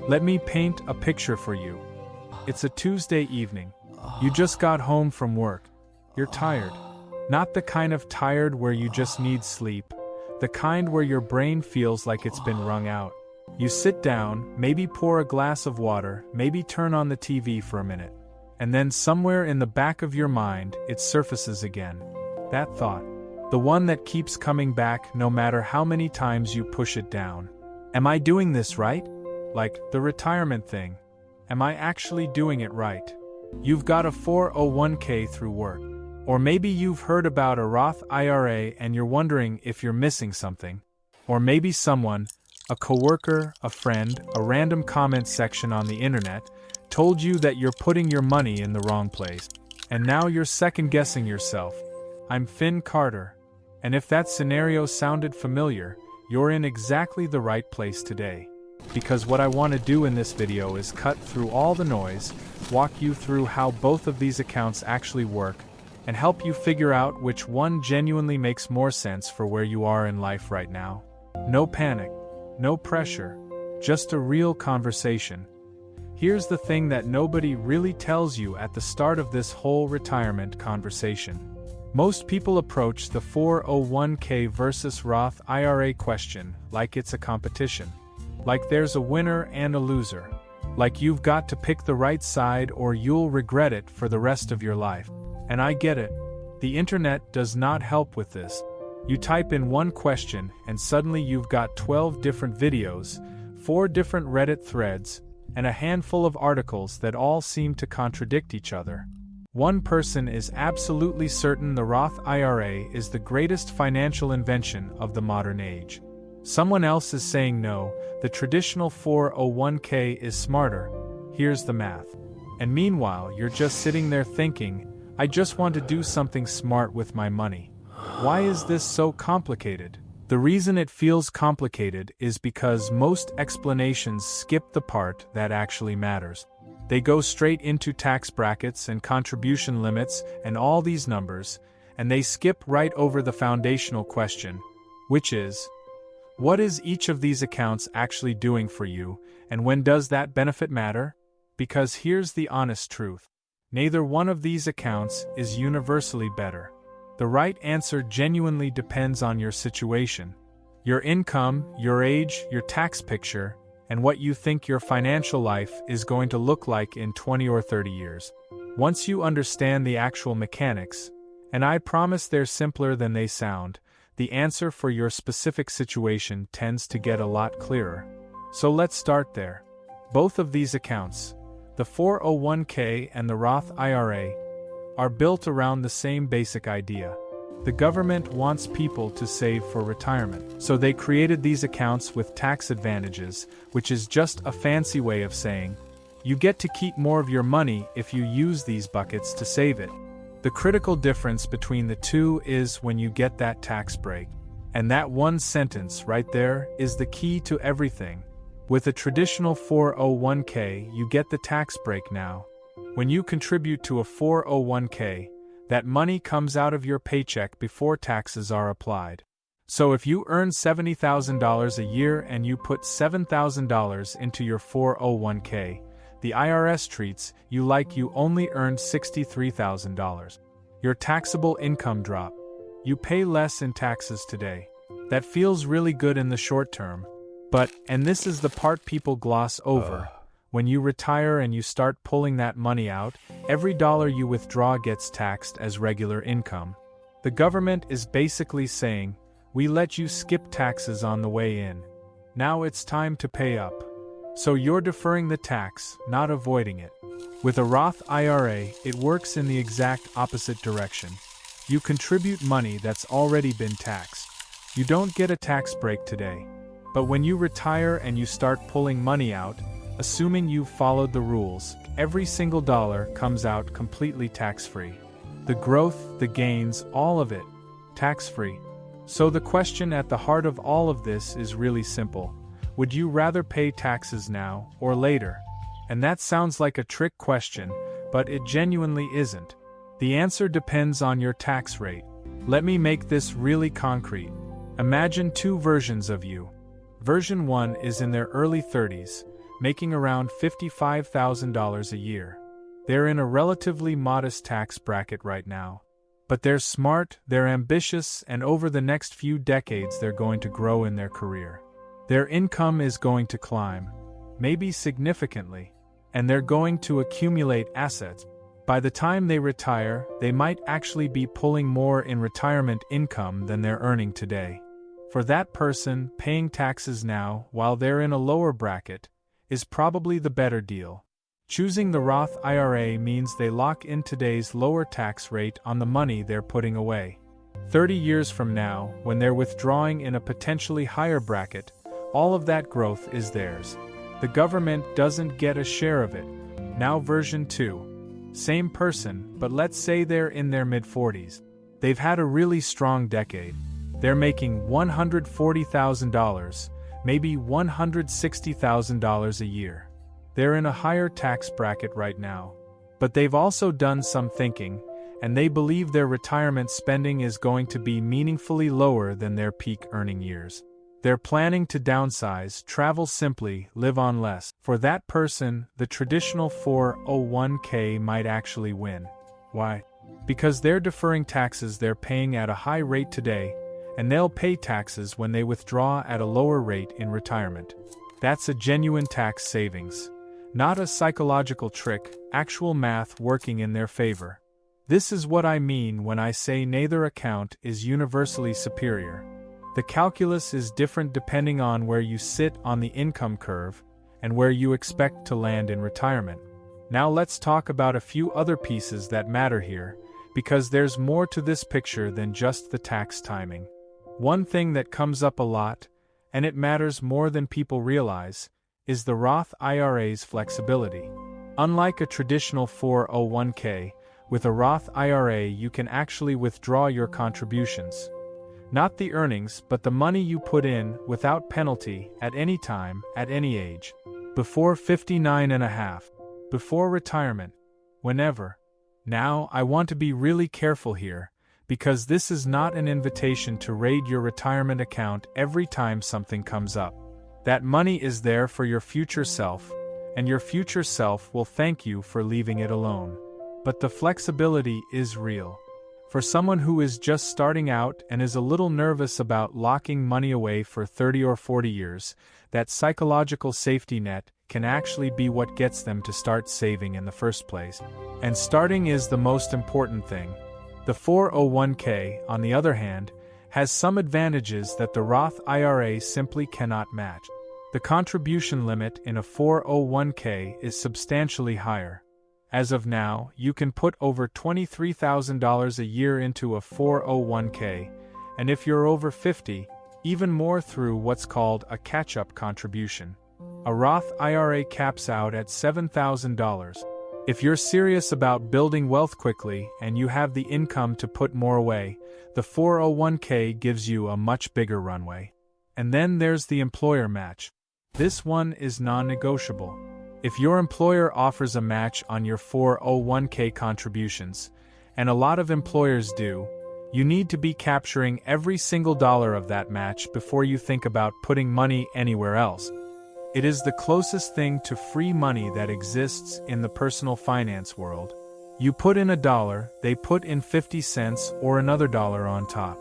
Let me paint a picture for you. It's a Tuesday evening. You just got home from work. You're tired. Not the kind of tired where you just need sleep, the kind where your brain feels like it's been wrung out. You sit down, maybe pour a glass of water, maybe turn on the TV for a minute. And then somewhere in the back of your mind, it surfaces again. That thought. The one that keeps coming back no matter how many times you push it down. Am I doing this right? Like the retirement thing. Am I actually doing it right? You've got a 401k through work. Or maybe you've heard about a Roth IRA and you're wondering if you're missing something. Or maybe someone, a coworker, a friend, a random comment section on the internet, told you that you're putting your money in the wrong place. And now you're second-guessing yourself. I'm Finn Carter. And if that scenario sounded familiar, you're in exactly the right place today. Because what I want to do in this video is cut through all the noise, walk you through how both of these accounts actually work, and help you figure out which one genuinely makes more sense for where you are in life right now. No panic, no pressure, just a real conversation. Here's the thing that nobody really tells you at the start of this whole retirement conversation. Most people approach the 401k versus Roth IRA question like it's a competition. Like there's a winner and a loser. Like you've got to pick the right side or you'll regret it for the rest of your life. And I get it. The internet does not help with this. You type in one question and suddenly you've got 12 different videos, 4 different Reddit threads, and a handful of articles that all seem to contradict each other. One person is absolutely certain the Roth IRA is the greatest financial invention of the modern age. Someone else is saying no, the traditional 401k is smarter. Here's the math. And meanwhile, you're just sitting there thinking, I just want to do something smart with my money. Why is this so complicated? The reason it feels complicated is because most explanations skip the part that actually matters. They go straight into tax brackets and contribution limits and all these numbers, and they skip right over the foundational question, which is, what is each of these accounts actually doing for you, and when does that benefit matter? Because here's the honest truth. Neither one of these accounts is universally better. The right answer genuinely depends on your situation, your income, your age, your tax picture, and what you think your financial life is going to look like in 20 or 30 years. Once you understand the actual mechanics, and I promise they're simpler than they sound, the answer for your specific situation tends to get a lot clearer. So let's start there. Both of these accounts, the 401k and the Roth IRA, are built around the same basic idea. The government wants people to save for retirement, so they created these accounts with tax advantages, which is just a fancy way of saying, you get to keep more of your money if you use these buckets to save it. The critical difference between the two is when you get that tax break. And that one sentence right there is the key to everything. With a traditional 401k, you get the tax break now. When you contribute to a 401k, that money comes out of your paycheck before taxes are applied. So if you earn $70,000 a year and you put $7,000 into your 401k, the IRS treats you like you only earned $63,000. Your taxable income drop. You pay less in taxes today. That feels really good in the short term. But, and this is the part people gloss over, when you retire and you start pulling that money out, every dollar you withdraw gets taxed as regular income. The government is basically saying, we let you skip taxes on the way in. Now it's time to pay up. So you're deferring the tax, not avoiding it. With a Roth IRA, it works in the exact opposite direction. You contribute money that's already been taxed. You don't get a tax break today. But when you retire and you start pulling money out, assuming you've followed the rules, every single dollar comes out completely tax-free. The growth, the gains, all of it, tax-free. So the question at the heart of all of this is really simple. Would you rather pay taxes now or later? And that sounds like a trick question, but it genuinely isn't. The answer depends on your tax rate. Let me make this really concrete. Imagine two versions of you. Version 1 is in their early 30s. making around $55,000 a year. They're in a relatively modest tax bracket right now. But they're smart, they're ambitious, and over the next few decades they're going to grow in their career. Their income is going to climb, maybe significantly, and they're going to accumulate assets. By the time they retire, they might actually be pulling more in retirement income than they're earning today. For that person, paying taxes now, while they're in a lower bracket, is probably the better deal. Choosing the Roth IRA means they lock in today's lower tax rate on the money they're putting away. 30 years from now, when they're withdrawing in a potentially higher bracket, all of that growth is theirs. The government doesn't get a share of it. Now version 2. Same person, but let's say they're in their mid-40s. They've had a really strong decade. They're making $140,000, maybe $160,000 a year. They're in a higher tax bracket right now. But they've also done some thinking, and they believe their retirement spending is going to be meaningfully lower than their peak earning years. They're planning to downsize, travel simply, live on less. For that person, the traditional 401k might actually win. Why? Because they're deferring taxes they're paying at a high rate today, and they'll pay taxes when they withdraw at a lower rate in retirement. That's a genuine tax savings. Not a psychological trick, actual math working in their favor. This is what I mean when I say neither account is universally superior. The calculus is different depending on where you sit on the income curve and where you expect to land in retirement. Now let's talk about a few other pieces that matter here, because there's more to this picture than just the tax timing. One thing that comes up a lot, and it matters more than people realize, is the Roth IRA's flexibility. Unlike a traditional 401k, with a Roth IRA you can actually withdraw your contributions. Not the earnings, but the money you put in without penalty at any time, at any age. Before 59 and a half. Before retirement. Whenever. Now, I want to be really careful here, because this is not an invitation to raid your retirement account every time something comes up. That money is there for your future self, and your future self will thank you for leaving it alone. But the flexibility is real. For someone who is just starting out and is a little nervous about locking money away for 30 or 40 years, that psychological safety net can actually be what gets them to start saving in the first place. And starting is the most important thing. The 401k, on the other hand, has some advantages that the Roth IRA simply cannot match. The contribution limit in a 401k is substantially higher. As of now, you can put over $23,000 a year into a 401k, and if you're over 50, even more through what's called a catch-up contribution. A Roth IRA caps out at $7,000. If you're serious about building wealth quickly and you have the income to put more away, the 401k gives you a much bigger runway. And then there's the employer match. This one is non-negotiable. If your employer offers a match on your 401k contributions, and a lot of employers do, you need to be capturing every single dollar of that match before you think about putting money anywhere else. It is the closest thing to free money that exists in the personal finance world. You put in $1, they put in 50 cents or another dollar on top.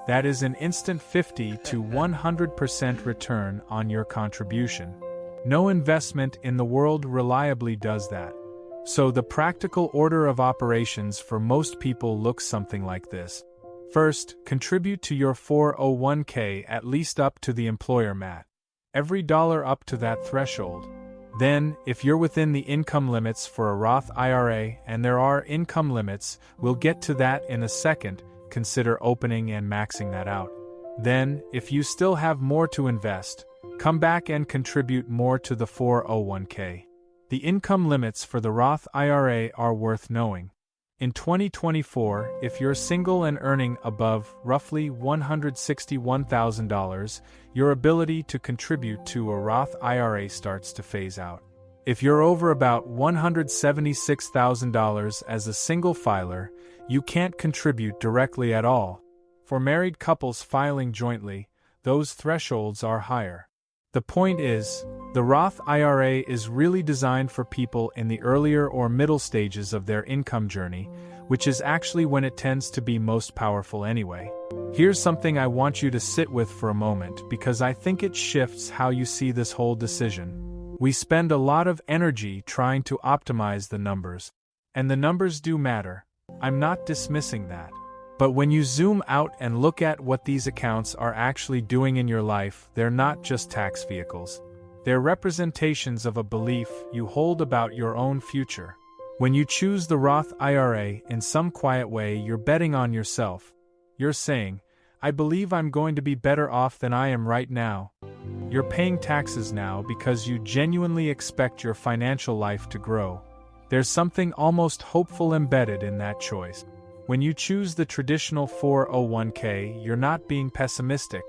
That is an instant 50 to 100% return on your contribution. No investment in the world reliably does that. So the practical order of operations for most people looks something like this. First, contribute to your 401k at least up to the employer match. Every dollar up to that threshold. Then, if you're within the income limits for a Roth IRA, and there are income limits, we'll get to that in a second, consider opening and maxing that out. Then, if you still have more to invest, come back and contribute more to the 401k. The income limits for the Roth IRA are worth knowing. In 2024, if you're single and earning above roughly $161,000, your ability to contribute to a Roth IRA starts to phase out. If you're over about $176,000 as a single filer, you can't contribute directly at all. For married couples filing jointly, those thresholds are higher. The point is, the Roth IRA is really designed for people in the earlier or middle stages of their income journey, which is actually when it tends to be most powerful anyway. Here's something I want you to sit with for a moment because I think it shifts how you see this whole decision. We spend a lot of energy trying to optimize the numbers, and the numbers do matter. I'm not dismissing that. But when you zoom out and look at what these accounts are actually doing in your life, they're not just tax vehicles. They're representations of a belief you hold about your own future. When you choose the Roth IRA, in some quiet way, you're betting on yourself. You're saying, I believe I'm going to be better off than I am right now. You're paying taxes now because you genuinely expect your financial life to grow. There's something almost hopeful embedded in that choice. When you choose the traditional 401k, you're not being pessimistic.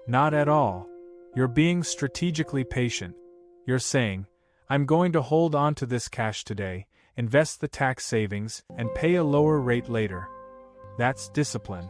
Not at all. You're being strategically patient. You're saying, I'm going to hold on to this cash today, invest the tax savings, and pay a lower rate later. That's discipline.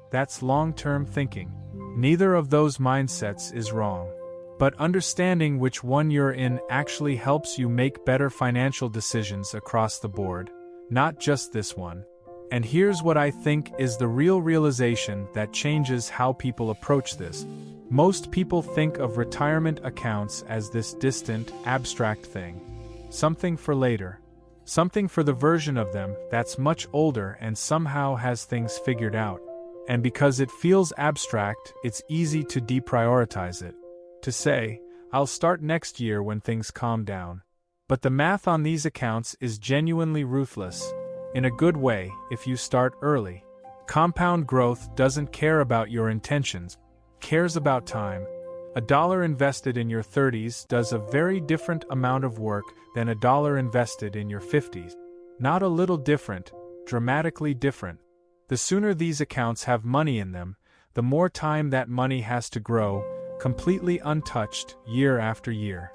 That's long-term thinking. Neither of those mindsets is wrong. But understanding which one you're in actually helps you make better financial decisions across the board, not just this one. And here's what I think is the real realization that changes how people approach this. Most people think of retirement accounts as this distant, abstract thing. Something for later. Something for the version of them that's much older and somehow has things figured out. And because it feels abstract, it's easy to deprioritize it. To say, I'll start next year when things calm down. But the math on these accounts is genuinely ruthless. In a good way, if you start early. Compound growth doesn't care about your intentions, cares about time. $1 invested in your 30s does a very different amount of work than $1 invested in your 50s. Not a little different, dramatically different. The sooner these accounts have money in them, the more time that money has to grow, completely untouched, year after year.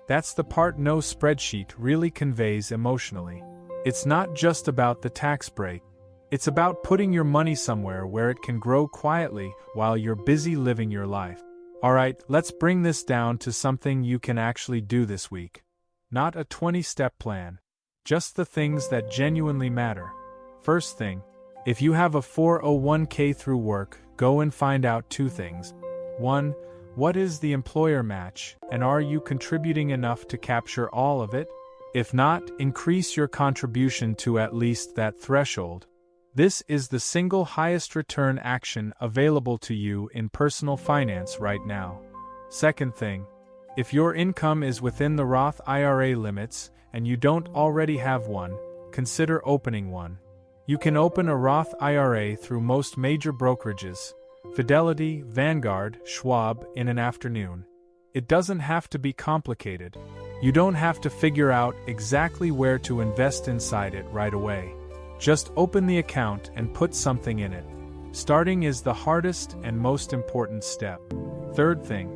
That's the part no spreadsheet really conveys emotionally. It's not just about the tax break. It's about putting your money somewhere where it can grow quietly while you're busy living your life. Alright, let's bring this down to something you can actually do this week. Not a 20-step plan. Just the things that genuinely matter. First thing, if you have a 401k through work, go and find out two things. 1. What is the employer match, and are you contributing enough to capture all of it? If not, increase your contribution to at least that threshold. This is the single highest return action available to you in personal finance right now. Second thing, if your income is within the Roth IRA limits and you don't already have one, consider opening one. You can open a Roth IRA through most major brokerages, Fidelity, Vanguard, Schwab, in an afternoon. It doesn't have to be complicated. You don't have to figure out exactly where to invest inside it right away. Just open the account and put something in it. Starting is the hardest and most important step. Third thing,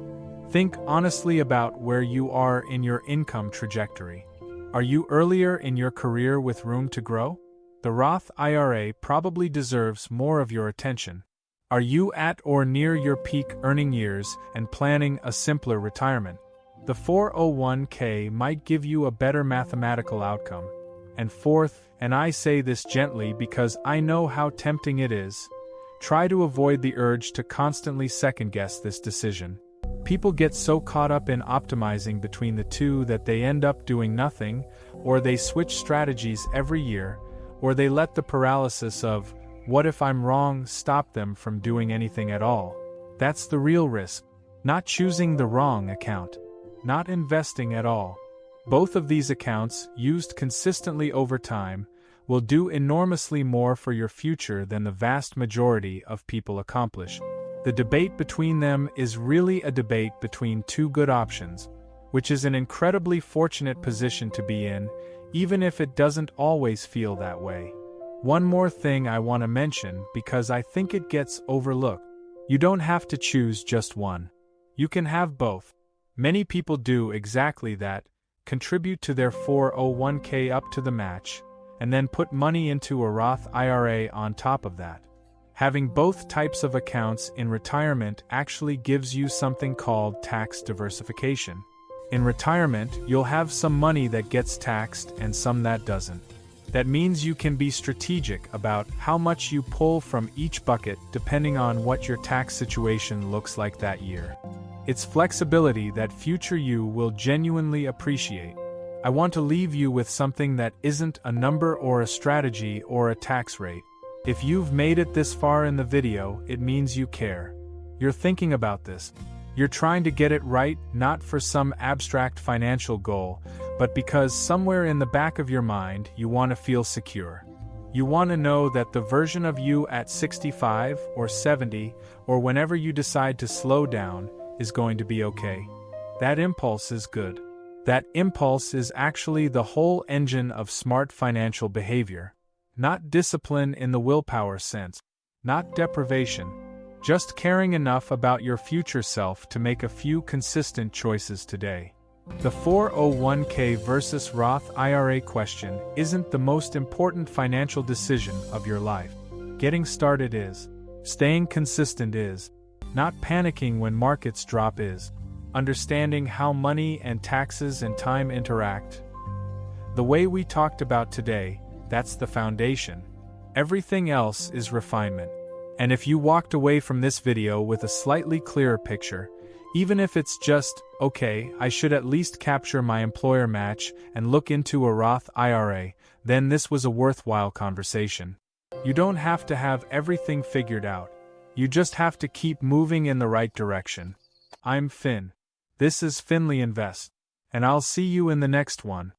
think honestly about where you are in your income trajectory. Are you earlier in your career with room to grow? The Roth IRA probably deserves more of your attention. Are you at or near your peak earning years and planning a simpler retirement? The 401k might give you a better mathematical outcome. And fourth, and I say this gently because I know how tempting it is, try to avoid the urge to constantly second-guess this decision. People get so caught up in optimizing between the two that they end up doing nothing, or they switch strategies every year, or they let the paralysis of, what if I'm wrong, stop them from doing anything at all. That's the real risk. Not choosing the wrong account. Not investing at all. Both of these accounts, used consistently over time, will do enormously more for your future than the vast majority of people accomplish. The debate between them is really a debate between two good options, which is an incredibly fortunate position to be in, even if it doesn't always feel that way. One more thing I want to mention because I think it gets overlooked. You don't have to choose just one. You can have both. Many people do exactly that, contribute to their 401k up to the match, and then put money into a Roth IRA on top of that. Having both types of accounts in retirement actually gives you something called tax diversification. In retirement, you'll have some money that gets taxed and some that doesn't. That means you can be strategic about how much you pull from each bucket depending on what your tax situation looks like that year. It's flexibility that future you will genuinely appreciate. I want to leave you with something that isn't a number or a strategy or a tax rate. If you've made it this far in the video, it means you care. You're thinking about this. You're trying to get it right, not for some abstract financial goal, but because somewhere in the back of your mind you want to feel secure. You want to know that the version of you at 65 or 70, or whenever you decide to slow down, is going to be okay. That impulse is good. That impulse is actually the whole engine of smart financial behavior. Not discipline in the willpower sense, not deprivation, just caring enough about your future self to make a few consistent choices today. The 401k versus Roth IRA question isn't the most important financial decision of your life. Getting started is. Staying consistent is. Not panicking when markets drop is. Understanding how money and taxes and time interact. The way we talked about today, that's the foundation. Everything else is refinement. And if you walked away from this video with a slightly clearer picture, even if it's just, okay, I should at least capture my employer match and look into a Roth IRA, then this was a worthwhile conversation. You don't have to have everything figured out. You just have to keep moving in the right direction. I'm Finn. This is Finley Invests, and I'll see you in the next one.